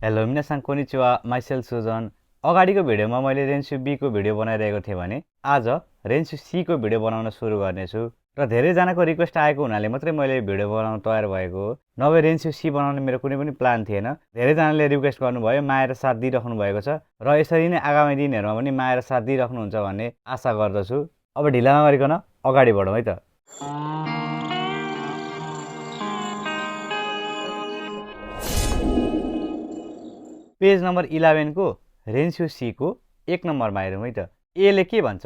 Hello मिनासान कोनिचिवा myself Sujan. अगाडिको भिडियोमा मैले रेन्सु बी को भिडियो बनाइरहेको थिएँ भने आज रेन्सु सी को भिडियो बनाउन सुरु गर्नेछु र धेरैजनाको रिक्वेस्ट आएको हुनाले मात्रै मैले भिडियो बनाउन तयार भएको हो। नभए रेन्सु सी बनाउने मेरो कुनै पनि प्लान थिएन। धेरैजनाले रिक्वेस्ट गर्नुभयो, माया र साथ दिइराख्नु भएको छ र यसरी नै आगामी दिनहरुमा पनि माया र साथ दिइराख्नुहुन्छ भन्ने आशा गर्दछु। अब ढिला नगरिकन अगाडि बढौँ है त। पेज नम्बर 11 को रेन्सु सी को 1 नम्बरमा हेरौँ है त। ए ले के भन्छ?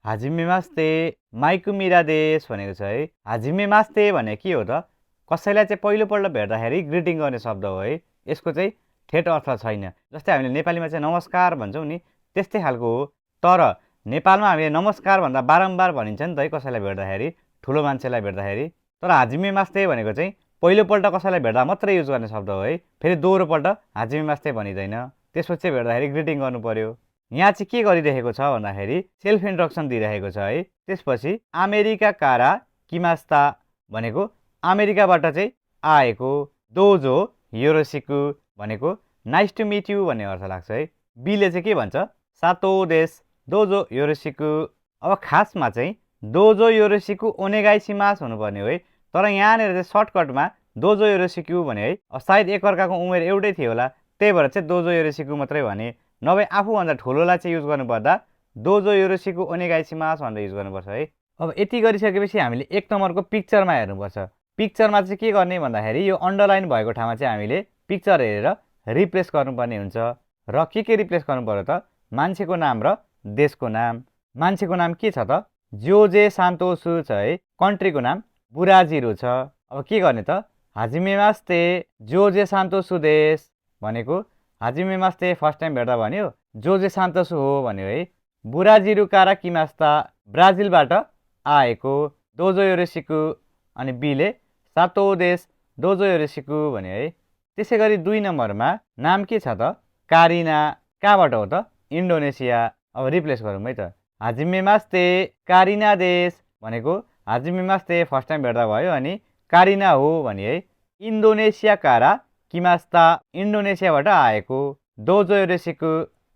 हाजिमे मास्ते माइकु मिरा देश भनेको छ है। हाजिमे मास्ते भने के हो त? कसैलाई चाहिँ पहिलोपल्ट भेट्दाखेरि ग्रिटिङ गर्ने शब्द हो है। यसको चाहिँ ठेट अर्थ छैन। जस्तै हामीले नेपालीमा चाहिँ नमस्कार भन्छौँ नि, त्यस्तै खालको हो। तर नेपालमा हामीले नमस्कार भन्दा बारम्बार भनिन्छ नि त है, कसैलाई भेट्दाखेरि, ठुलो मान्छेलाई भेट्दाखेरि। तर हाजिमे मास्ते भनेको चाहिँ पहिलोपल्ट कसैलाई भेट्दा मात्रै युज गर्ने शब्द हो है। फेरि दोहोरोपल्ट हाजिमे मास्ते भनिँदैन। त्यसपछि भेट्दाखेरि ग्रिटिङ गर्नु पर्यो। यहाँ चाहिँ के गरिरहेको छ भन्दाखेरि सेल्फ इन्ट्रोडक्सन दिइरहेको छ है। त्यसपछि अमेरिका कारा किमास्ता भनेको अमेरिकाबाट चाहिँ आएको, दोजो योरोसिकु भनेको नाइस टु मिट यु भन्ने अर्थ लाग्छ है। बीले चाहिँ के भन्छ? सातो देश दोजो योरोसिकु। अब खासमा चाहिँ दोजो योरोसिकु ओनेगाइसिमास हुनुपर्ने हो है। तर यहाँनिर चाहिँ सर्टकटमा दोजो योरोसिकु भने है। सायद एकअर्काको उमेर एउटै थियो होला, त्यही भएर चाहिँ दोजो योरोसिकु मात्रै भने। नभए आफूभन्दा ठुलोलाई चाहिँ युज गर्नुपर्दा दोजो योरोसिकु ओनेगाइसिमास भनेर युज गर्नुपर्छ है। अब यति गरिसकेपछि हामीले 1 नम्बरको पिक्चरमा हेर्नुपर्छ। पिक्चरमा चाहिँ के गर्ने भन्दाखेरि यो अन्डरलाइन भएको ठाउँमा चाहिँ हामीले पिक्चर हेरेर रिप्लेस गर्नुपर्ने हुन्छ। र के रिप्लेस गर्नु पर्यो त? मान्छेको नाम र देशको नाम। मान्छेको नाम के छ त? जोजे सान्तोसु छ है। कन्ट्रीको नाम बुराजिरो छ। अब के गर्ने त? हाजिमे मास्ते जोजे सान्तोसु देश भनेको हाजिमे मास्ते फर्स्ट टाइम भेट्दा भन्यो जोजे सान्तोसु हो भन्यो है। बुराजिरो कारा किमास्ता ब्राजिलबाट आएको, दोजो योरोसिकु। अनि बीले सातो देश दोजो योरोसिकु भन्यो है। त्यसै गरी 2 नम्बरमा नाम के छ त? कारिना। कहाँबाट हो त? इन्डोनेसिया। अब रिप्लेस गरौँ है त। हाजिमे मास्ते कारिना देश भनेको हाजिमे मास्ते फर्स्ट टाइम भेट्दा भयो अनि कारिना हो भने है। इन्डोनेसिया कारा किमास्ता इन्डोनेसियाबाट आएको, दोजो योरोसिकु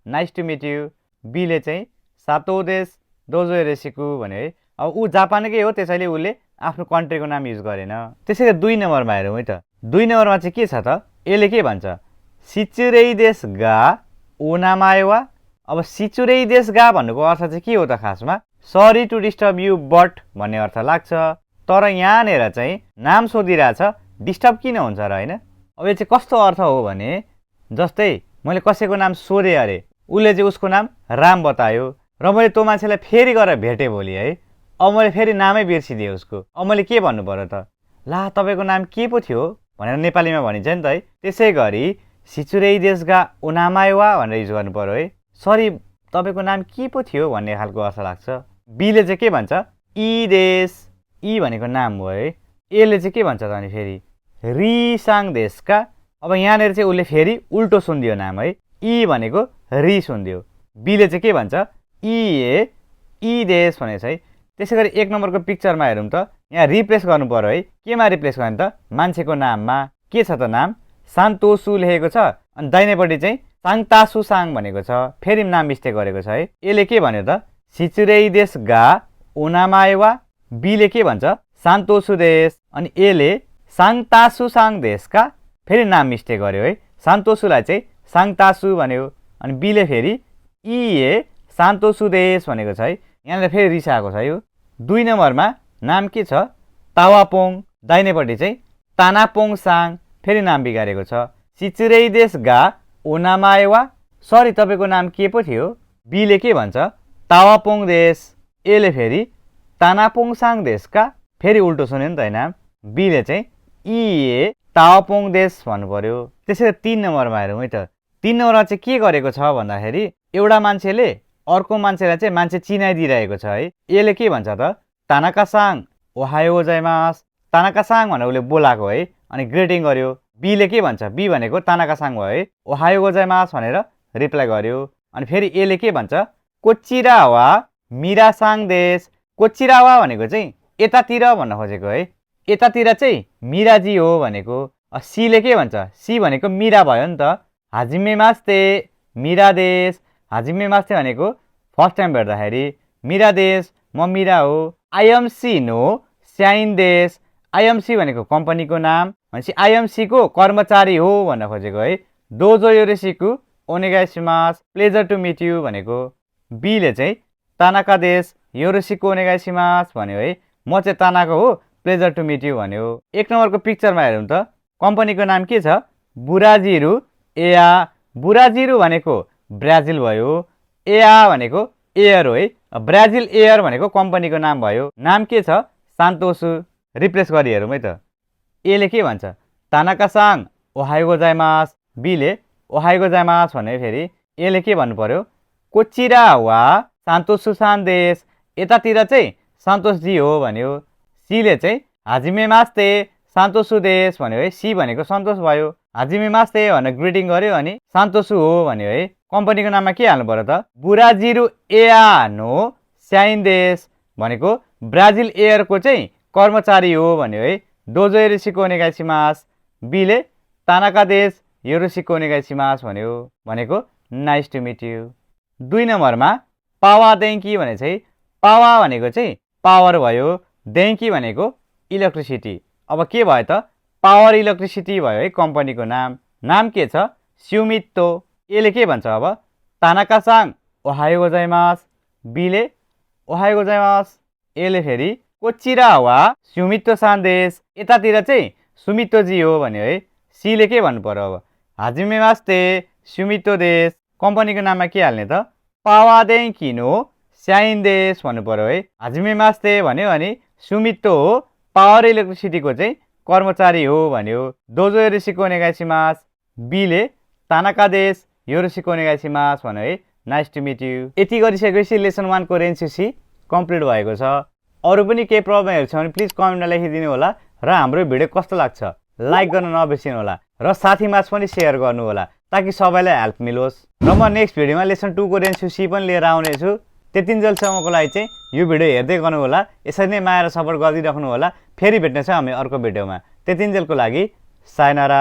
नाइस टु मिट यु। बीले चाहिँ सातो देश दोजो योरोसिकु भने है। अब ऊ जापानकै हो, त्यसैले उसले आफ्नो कन्ट्रीको नाम युज गरेन। त्यसैले 2 नम्बरमा हेरौँ है त। 2 नम्बरमा चाहिँ के छ त? यसले के भन्छ? सिचुरेई देश गा ओनामाएवा। अब सिचुरेई देश गा भन्नुको अर्थ चाहिँ के हो त? खासमा sorry to disturb you but भन्ने अर्थ लाग्छ। तर यहाँनिर चाहिँ नाम सोधिरहेछ, डिस्टर्ब किन हुन्छ र होइन? अब यो चाहिँ कस्तो अर्थ हो भने, जस्तै मैले कसैको नाम सोधेँ अरे, उसले चाहिँ उसको नाम राम बतायो र मैले त्यो मान्छेलाई फेरि गएर भेटेँ भोलि है। अब मैले फेरि नामै बिर्सिदिएँ उसको। अब मैले के भन्नु पर्यो त? ला तपाईँको नाम के पो थियो भनेर नेपालीमा भनिन्छ नि त है। त्यसै गरी सिचुरेई देश गा ओनामाएवा भनेर युज गर्नु पर्यो है। सरी तपाईँको नाम के पो थियो भन्ने खालको अर्थ लाग्छ। बीले चाहिँ के भन्छ? ई देश। ई भनेको नाम हो है। एले चाहिँ के भन्छ त अनि फेरि? रिसाङ देशका। अब यहाँनिर चाहिँ उसले फेरि उल्टो सुनिदियो नाम है। ई भनेको रि सुनिदियो। बीले चाहिँ के भन्छ? ई देश भनेको छ है। त्यसै गरी 1 नम्बरको पिक्चरमा हेरौँ त। यहाँ रिप्लेस गर्नु पर्यो है। केमा रिप्लेस गर्ने त? मान्छेको नाममा। के छ त नाम? सान्तोसु लेखेको छ अनि दाहिनेपट्टि चाहिँ साङतासु साङ भनेको छ। फेरि नाम मिस्टेक गरेको छ है। यसले के भन्यो त? सिचुरेई देश गा ओनामाएवा। बीले के भन्छ? सान्तोसु देश। अनि एले साङतासु साङ देशका। फेरि नाम मिस्टेक गर्यो है। सान्तोसुलाई चाहिँ साङतासु भन्यो अनि बीले फेरि ए सान्तोसु देश भनेको छ है। यहाँनिर फेरि रिसाएको छ यो। 2 नम्बरमा नाम के छ? तावापोङ। दाहिनेपट्टि चाहिँ तानापोङ साङ। फेरि नाम बिगारेको छ। सिचुरेई देश गा ओनामाएवा। सरी तपाईँको नाम के पो थियो? बीले के भन्छ? तावापोङ देश। एले फेरि तानापोङ साङ देशका। फेरि उल्टो सुन्यो नि त नाम। बीले चाहिँ ए तावापोङ देश भन्नु पर्यो। त्यसैले 3 नम्बरमा हेरौँ है त। 3 नम्बरमा चाहिँ के गरेको छ भन्दाखेरि एउटा मान्छेले अर्को मान्छेलाई चाहिँ मान्छे चिनाइदिइरहेको छ है। यसले के भन्छ त? तानाका साङ ओहायो गोजाइमास। तानाका साङ भनेर उसले बोलाएको है अनि ग्रिटिङ गर्यो। बीले के भन्छ? बी भनेको तानाका साङ भयो है। ओहायो गोजाइमास भनेर रिप्लाई गर्यो। अनि फेरि एले के भन्छ? कोचिरावा मिरासाङ देश। कोचिरावा भनेको चाहिँ यतातिर भन्न खोजेको है। यतातिर चाहिँ मिराजी हो भनेको। सीले के भन्छ? सी भनेको मिरा भयो नि त। हाजिमेमास्ते मिरा देश। हाजिमेमास्ते भनेको फर्स्ट टाइम भेट्दाखेरि मिरा देश म मिरा हो। आइएमसी नो स्याइन देश। आइएमसी भनेको कम्पनीको नाम भनेपछि आइएमसी को कर्मचारी हो भन्न खोजेको है। दोजो योरोसिकु ओनेगाइशिमास। प्लेजर टु मिट यु भनेको बी ले चाहिँ तानाका देश योरोसिकु ओनेगाइशिमास भन्यो है। म चाहिँ तानाको हो प्लेजर टु मिट यु भन्यो। एक नम्बरको पिक्चरमा हेरौँ त कम्पनीको नाम के छ बुराजिरु एया। बुराजिरु भनेको ब्राजिल भयो। एया भनेको एयर हो है। ब्राजिल एयर भनेको कम्पनीको नाम भयो। नाम के छ सान्तोसु। रिप्लेस गरी हेरौँ है त। ए ले के भन्छ तानाका साङ ओहायो गोजाइमास। बी ले ओहायो गोजाइमास भने फेरि ए ले के भन्नु पर्यो कोचिरा वा सान्तोसु सान देश। यतातिर चाहिँ सान्तोस जी हो भन्यो। सी ले चाहिँ हाजिमेमास्ते सान्तोसु देश भन्यो है। सी भनेको सन्तोष भयो। हाजिमेमास्ते भनेर ग्रिटिङ गर्यो अनि सान्तोसु हो भन्यो है। कम्पनीको नाममा के हाल्नु पर्यो त बुराजिरु एया नो स्याइन देश भनेको ब्राजिल एयरको चाहिँ कर्मचारी हो भन्यो है। दोजो योरोसिकु ओनेगाइशिमास। बी ले तानाका देश योरोसिकु ओनेगाइशिमास भन्यो भनेको नाइस टु मिट यु। 2 नम्बरमा पावा देंकी भने चाहिँ पावा भनेको चाहिँ पावर भयो। देंकी भनेको इलेक्ट्रिसिटी। अब के भयो त पावर इलेक्ट्रिसिटी भयो है कम्पनीको नाम। नाम के छ स्युमित्तो। ए ले के भन्छ अब तानाका साङ ओहायो गोजाइमास। बी ले ओहायो गोजाइमास। ए ले फेरि कोचिरा वा स्युमित्तो सान देश। यतातिर चाहिँ सुमित्तो जी हो भन्यो है। सी ले के भन्नु पर्यो अब हाजिमेमास्ते स्युमित्तो देश। कम्पनीको नाममा के हाल्ने त पावा देंकी नो स्याइन देश भन्नु पर्यो है। हाजिमेमास्ते भन्यो अनि सुमित्तो हो पावर इलेक्ट्रिसिटीको चाहिँ कर्मचारी हो भन्यो। दोजो योरोसिकु ओनेगाइशिमास। बी ले तानाका देश योरोसिकु ओनेगाइशिमास भन्यो है। Nice to meet you. यति गरिसकेपछि लेसन 1 को रेन्सु सी कम्प्लिट भएको छ। अरू पनि केही प्रब्लमहरू छ भने प्लिज कमेन्टमा लेखिदिनु होला र हाम्रो भिडियो कस्तो लाग्छ लाइक गर्न नबिर्सिनु होला र साथीमाझ पनि सेयर गर्नु होला ताकि सबैलाई हेल्प मिलोस्। र म नेक्स्ट भिडियोमा लेसन 2 को रेन्सु सी पनि लिएर आउने छु। त्यतिन्जेलसम्मको लागि चाहिँ यो भिडियो हेर्दै गर्नु होला। यसरी नै माया र सपोर्ट गरिदिराख्नु होला। फेरि भेट्ने छ हामी अर्को भिडियोमा। त्यतिन्जेलको लागि सायनारा।